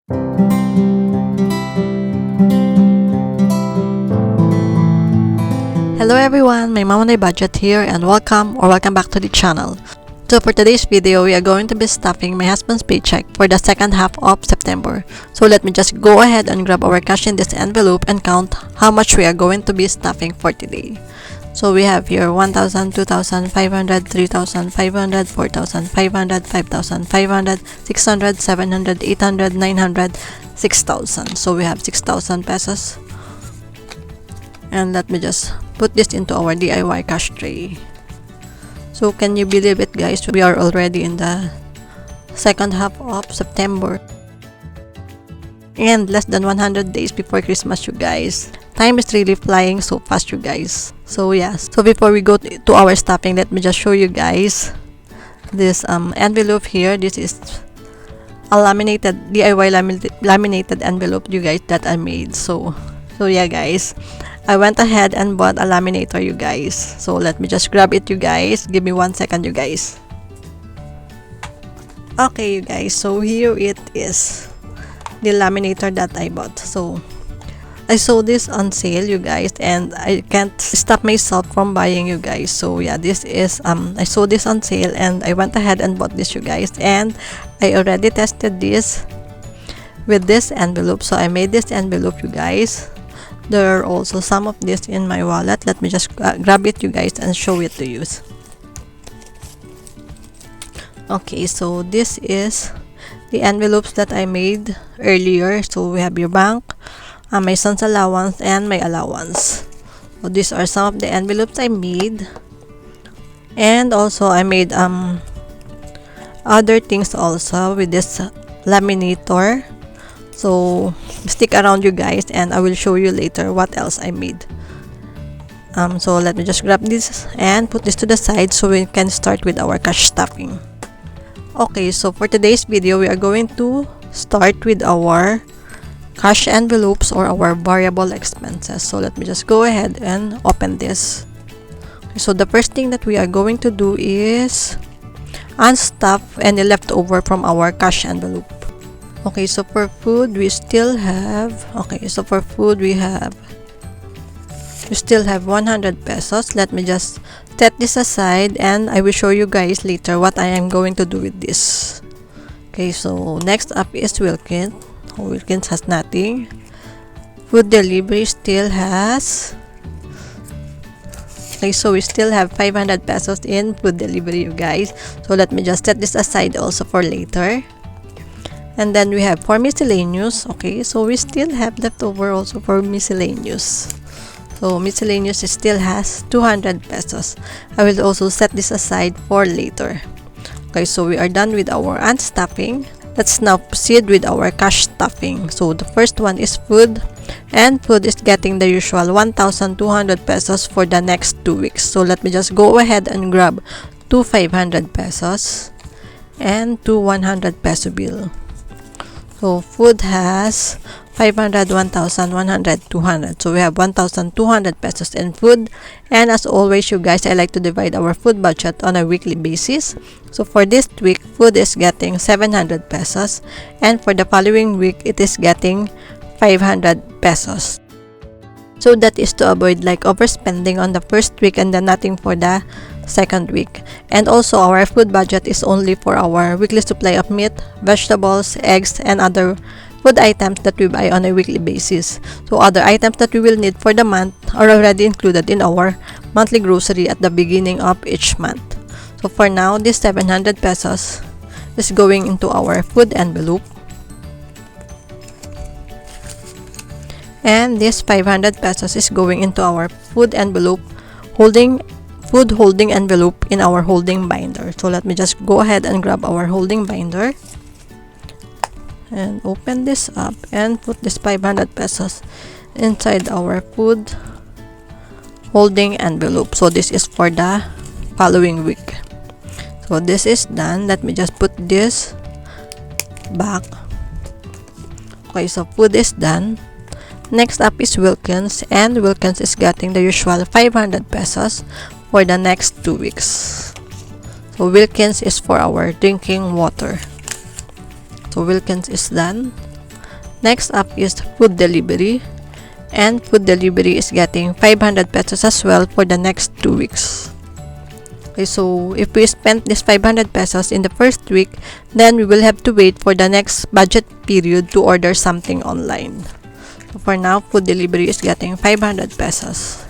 Hello everyone, my mom and I budget here and welcome back to the channel. So for today's video, we are going to be stuffing my husband's paycheck for the second half of September. So let me just go ahead and grab our cash in this envelope and count how much we are going to be stuffing for today. So we have here 1,000, 2,500, 3,500, 4,500, 5,500, 600, 700, 800, 900, 6,000. So we have 6,000 pesos. And let me just put this into our DIY cash tray. So can you believe it, guys? We are already in the second half of September. And less than 100 days before Christmas, you guys. Time is really flying so fast, you guys. So yes. So before we go to our stuffing, let me just show you guys this envelope here. This is a laminated DIY laminated envelope, you guys, that I made. So yeah, guys. I went ahead and bought a laminator, you guys. So let me just grab it, you guys. Give me 1 second, you guys. Okay, you guys. So here it is. The laminator that I bought. So I saw this on sale, you guys, and I can't stop myself from buying, you guys. So yeah, this is I saw this on sale and I went ahead and bought this, you guys, and I already tested this with this envelope. So I made this envelope, you guys. There are also some of this in my wallet. Let me just grab it, you guys, and show it to you. Okay, so this is the envelopes that I made earlier. So we have your bank, my son's allowance, and my allowance. So these are some of the envelopes I made. And also I made other things also with this laminator. So stick around, you guys, and I will show you later what else I made. So let me just grab this and put this to the side so we can start with our cash stuffing. Okay, so for today's video, we are going to start with our cash envelopes or our variable expenses. So let me just go ahead and open this. Okay, so the first thing that we are going to do is unstuff any leftover from our cash envelope. Okay, so for food, we still have, we still have 100 pesos. Let me just set this aside and I will show you guys later what I am going to do with this. Okay, so next up is Wilkins. Wilkins has nothing. Food delivery still has, okay, so we still have 500 pesos in food delivery, you guys. So let me just set this aside also for later. And then we have for miscellaneous. Okay, so we still have leftover also for miscellaneous. So miscellaneous still has 200 pesos. I will also set this aside for later. Okay, so we are done with our unstuffing. Let's now proceed with our cash stuffing. So the first one is food, and food is getting the usual 1,200 pesos for the next 2 weeks. So let me just go ahead and grab 2 500 pesos and 2 100 peso bill. So food has 500, 1,100, 200. So we have 1,200 pesos in food. And as always, you guys, I like to divide our food budget on a weekly basis. So for this week, food is getting 700 pesos. And for the following week, it is getting 500 pesos. So that is to avoid like overspending on the first week and then nothing for the second week. And also our food budget is only for our weekly supply of meat, vegetables, eggs, and other food items that we buy on a weekly basis. So other items that we will need for the month are already included in our monthly grocery at the beginning of each month. So for now, this 700 pesos is going into our food envelope. And this 500 pesos is going into our food envelope food holding envelope in our holding binder. So let me just go ahead and grab our holding binder and open this up and put this 500 pesos inside our food holding envelope. So this is for the following week. So this is done. Let me just put this back. Okay, so food is done. Next up is Wilkins, and Wilkins is getting the usual 500 pesos for the next 2 weeks. So Wilkins is for our drinking water. So Wilkins is done. Next up is food delivery, and food delivery is getting 500 pesos as well for the next 2 weeks. Okay, so if we spend this 500 pesos in the first week, then we will have to wait for the next budget period to order something online. So for now, food delivery is getting 500 pesos.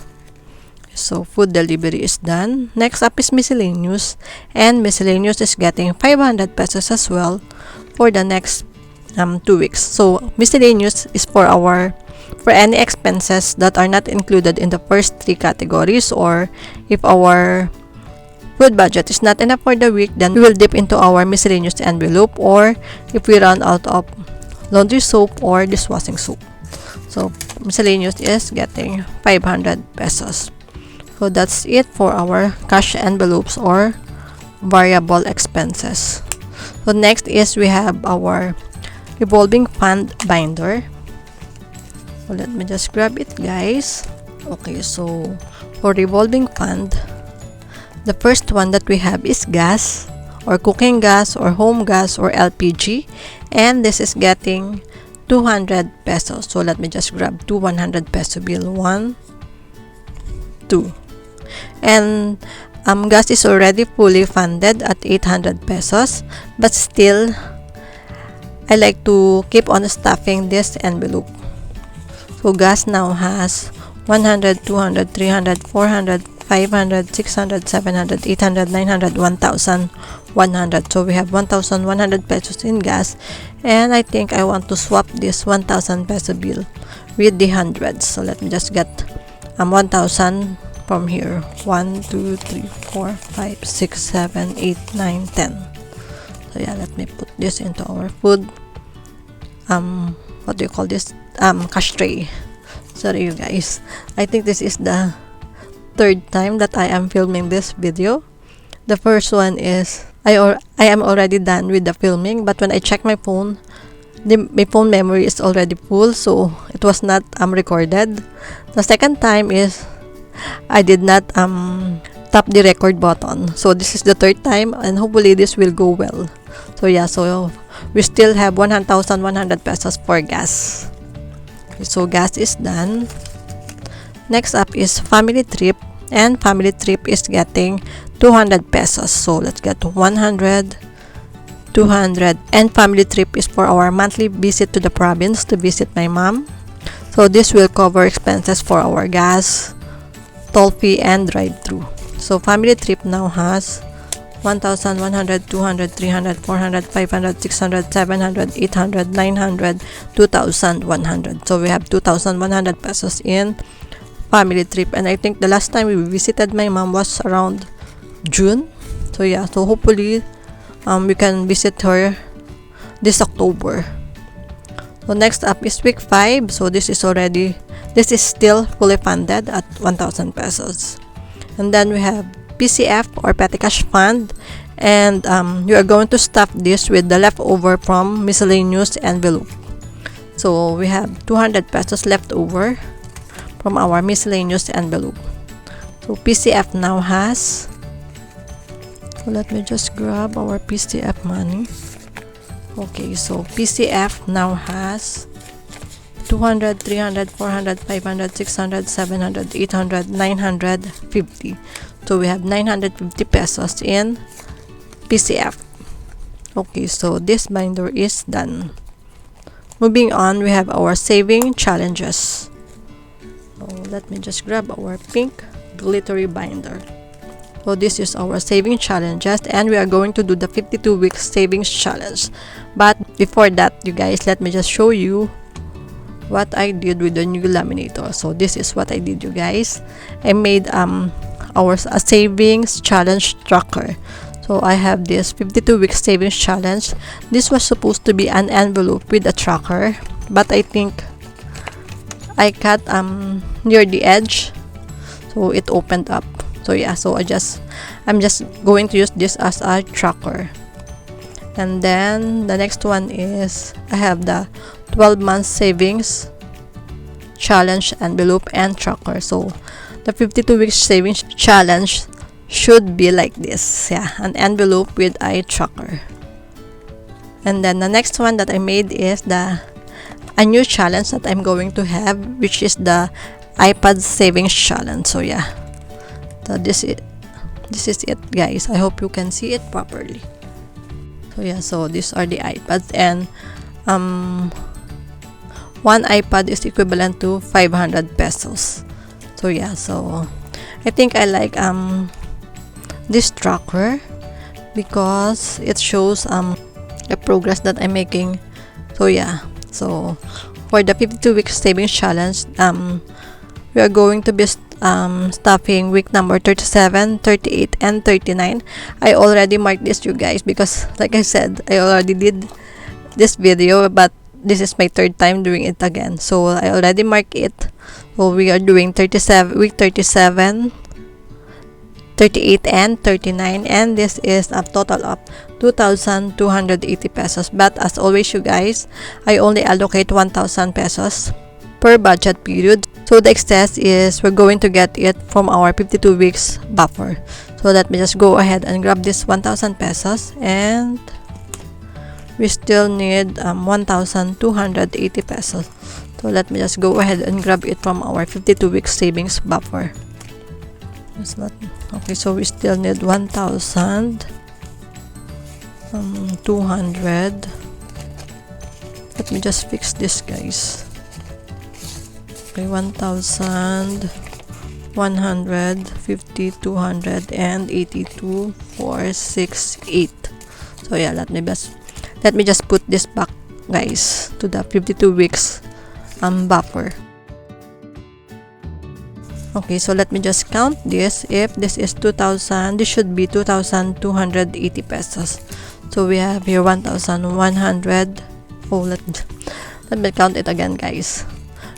So food delivery is done. Next up is miscellaneous, and miscellaneous is getting 500 pesos as well for the next 2 weeks. So miscellaneous is for any expenses that are not included in the first 3 categories, or if our food budget is not enough for the week, then we will dip into our miscellaneous envelope, or if we run out of laundry soap or dishwashing soap. So miscellaneous is getting 500 pesos. So that's it for our cash envelopes or variable expenses. So next is we have our revolving fund binder. So let me just grab it, guys. Okay, so for revolving fund, the first one that we have is gas, or cooking gas, or home gas, or LPG, and this is getting 200 pesos. So let me just grab 100 peso bill. 1, 2. And gas is already fully funded at 800 pesos, but still I like to keep on stuffing this envelope. So gas now has 100, 200, 300, 400, 500, 600, 700, 800, 900, 1,100. So we have 1,100 pesos in gas, and I think I want to swap this 1,000 peso bill with the hundreds. So let me just get 1,000 from here. 1, 2, 3, 4, 5, 6, 7, 8, 9, 10. So yeah, let me put this into our food what do you call this, cash tray. Sorry you guys, I think this is the third time that I am filming this video. The first one is I am already done with the filming, but when I check my phone, my phone memory is already full, so it was not recorded. The second time is I did not tap the record button. So this is the third time, and hopefully this will go well. So yeah, so we still have 1,100 pesos for gas. Okay, so gas is done. Next up is family trip, and family trip is getting 200 pesos. So let's get 100, 200, and family trip is for our monthly visit to the province to visit my mom. So this will cover expenses for our gas, toll fee, and drive-through. So family trip now has 1,100, 200, 300, 400, 500, 600, 700, 800, 900, 2,100. So we have 2,100 pesos in family trip, and I think the last time we visited my mom was around June. So yeah, so hopefully we can visit her this October. So next up is week 5. So this is still fully funded at 1,000 pesos. And then we have PCF or petty cash fund, and you are going to stuff this with the leftover from miscellaneous envelope. So we have 200 pesos left over from our miscellaneous envelope. So PCF now has, so let me just grab our PCF money. Okay, so PCF now has 200, 300, 400, 500, 600, 700, 800, 950. So we have 950 pesos in PCF. Okay, so this binder is done. Moving on, we have our saving challenges. So let me just grab our pink glittery binder. So this is our saving challenges, and we are going to do the 52-week savings challenge. But before that, you guys, let me just show you what I did with the new laminator. So this is what I did, you guys. I made a savings challenge tracker. So I have this 52-week savings challenge. This was supposed to be an envelope with a tracker, but I think I cut near the edge, so it opened up. So yeah, so I'm just going to use this as a tracker. And then the next one is I have the 12-month savings challenge envelope and tracker. So the 52-week savings challenge should be like this. Yeah, an envelope with a tracker. And then the next one that I made is the a new challenge that I'm going to have, which is the iPad savings challenge. So yeah, so this is it, guys. I hope you can see it properly. So yeah, so these are the iPads, and one iPad is equivalent to 500 pesos. So yeah, so I think I like this tracker because it shows the progress that I'm making. So yeah, so for the 52 week savings challenge, we are going to be stuffing week number 37, 38, and 39. I already marked this, you guys, because like I said, I already did this video, but this is my third time doing it again. So I already marked it. So we are doing week 37, 38, and 39, and this is a total of 2,280 pesos. But as always, you guys, I only allocate 1,000 pesos per budget period. So the excess is we're going to get it from our 52 weeks buffer. So let me just go ahead and grab this 1,000 pesos, and we still need 1,280 pesos. So let me just go ahead and grab it from our 52 weeks savings buffer. It's not okay, so we still need 1,200. Let me just fix this, guys. Okay, 1,150, 200, and 82, 468. So yeah, let me just put this back, guys, to the 52 weeks buffer. Okay, so let me just count this. If this is 2,000, this should be 2,280 pesos. So we have here 1,100. Oh, let me count it again, guys.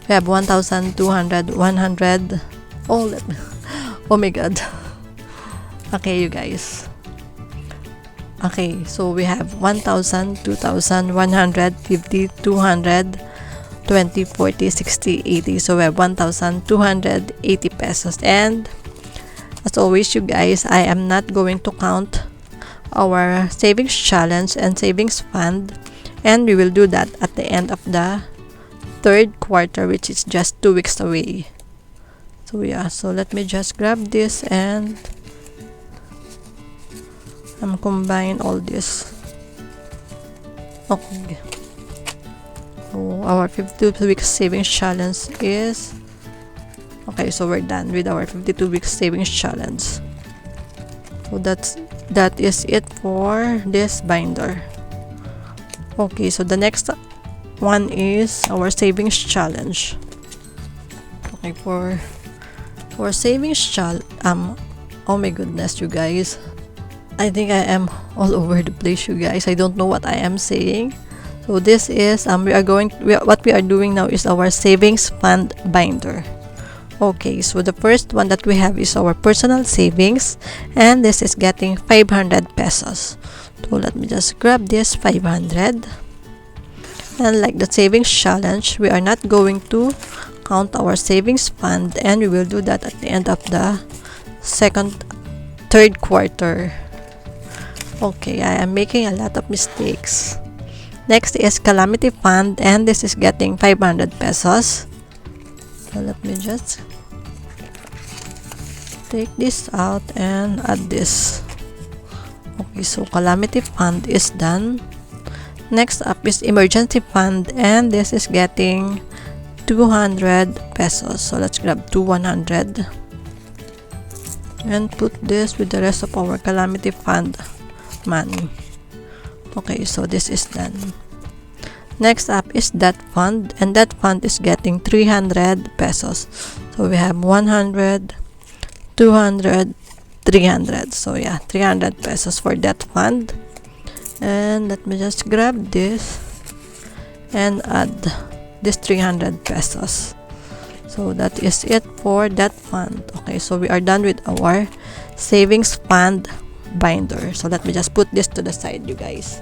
We have 1,200, 100. Oh my god. Okay, you guys. Okay, so we have 1,000, 2,000, 150, 200, 20, 40, 60, 80. So we have 1,280 pesos. And as always, you guys, I am not going to count our savings challenge and savings fund, and we will do that at the end of the third quarter, which is just 2 weeks away. So yeah, so let me just grab this and combine all this. Okay. So our 52 weeks savings challenge is okay. So we're done with our 52 weeks savings challenge. So that is it for this binder. Okay, so the next one is our savings challenge. Okay, for savings challenge, oh my goodness, you guys, I think I am all over the place, you guys. I don't know what I am saying. So this is what we are doing now is our savings fund binder. Okay, so the first one that we have is our personal savings, and this is getting 500 pesos. So let me just grab this 500. And like the savings challenge, we are not going to count our savings fund, and we will do that at the end of the third quarter. Okay, I am making a lot of mistakes. Next is calamity fund, and this is getting 500 pesos. So let me just take this out and add this. Okay, so calamity fund is done. Next up is emergency fund, and this is getting 200 pesos. So let's grab 100 and put this with the rest of our calamity fund money. Okay, so this is done. Next up is that fund, and that fund is getting 300 pesos. So we have 100, 200, 300. So yeah, 300 pesos for that fund. And let me just grab this and add this 300 pesos. So that is it for that fund. Okay, so we are done with our savings fund binder. So let me just put this to the side, you guys.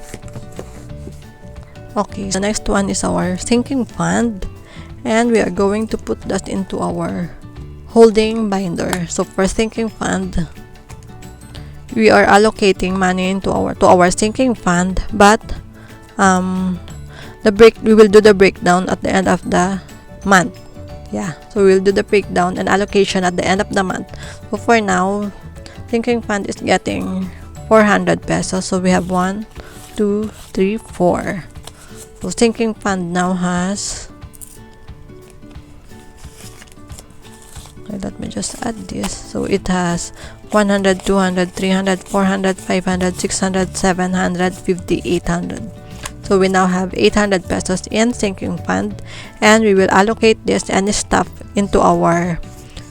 Okay, the next one is our sinking fund, and we are going to put that into our holding binder. So for sinking fund, we are allocating money into our sinking fund, but the we will do the breakdown at the end of the month. Yeah, so we'll do the breakdown and allocation at the end of the month. So for now, sinking fund is getting 400 pesos. So we have 1, 2, 3, 4. So sinking fund now has, okay, let me just add this. So it has 100, 200, 300, 400, 500, 600, 750, 800. So we now have 800 pesos in sinking fund, and we will allocate this and stuff into our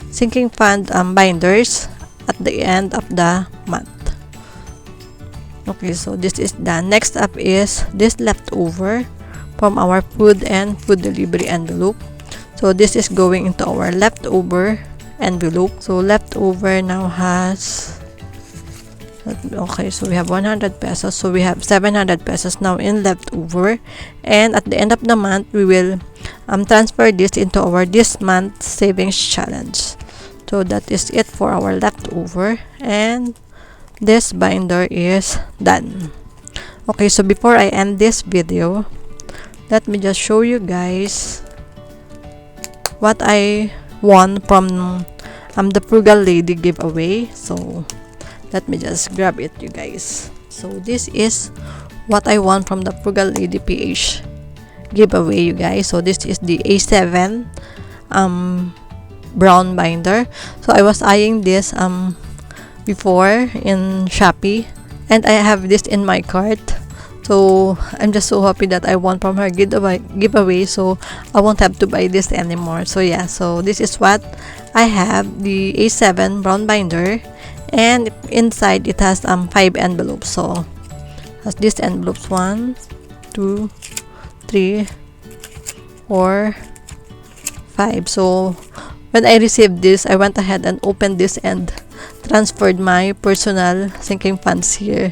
sinking fund binders at the end of the month. Okay, so this is done. Next up is this leftover from our food and food delivery envelope. So this is going into our leftover envelope. So leftover now has, okay, so we have 100 pesos. So we have 700 pesos now in leftover. And at the end of the month, we will transfer this into our this month savings challenge. So that is it for our leftover. And this binder is done. Okay, so before I end this video, let me just show you guys what I won from the Frugal Lady giveaway. So let me just grab it, you guys. So this is what I won from the Frugal Lady Ph giveaway, you guys. So this is the A7 brown binder. So I was eyeing this before in Shopee, and I have this in my cart. So I'm just so happy that I won from her giveaway, so I won't have to buy this anymore. So yeah, so this is what I have, the A7 brown binder, and inside it has 5 envelopes. So has these envelopes 1, 2, 3, 4, 5. So when I received this, I went ahead and opened this and transferred my personal sinking funds here.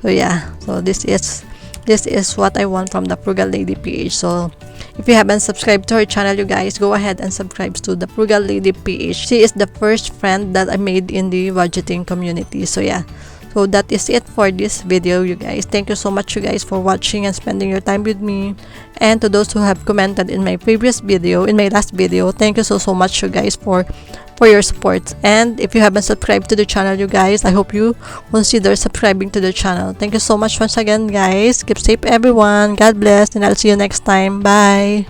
So yeah, so this is what I want from the Frugal Lady Ph. So if you haven't subscribed to her channel, you guys, go ahead and subscribe to the Frugal Lady Ph. She is the first friend that I made in the budgeting community. So yeah, so that is it for this video, you guys. Thank you so much, you guys, for watching and spending your time with me. And to those who have commented in my previous video, in my last video, thank you so much, you guys, for your support. And if you haven't subscribed to the channel, you guys, I hope you consider subscribing to the channel. Thank you so much once again, guys. Keep safe, everyone. God bless, and I'll see you next time. Bye.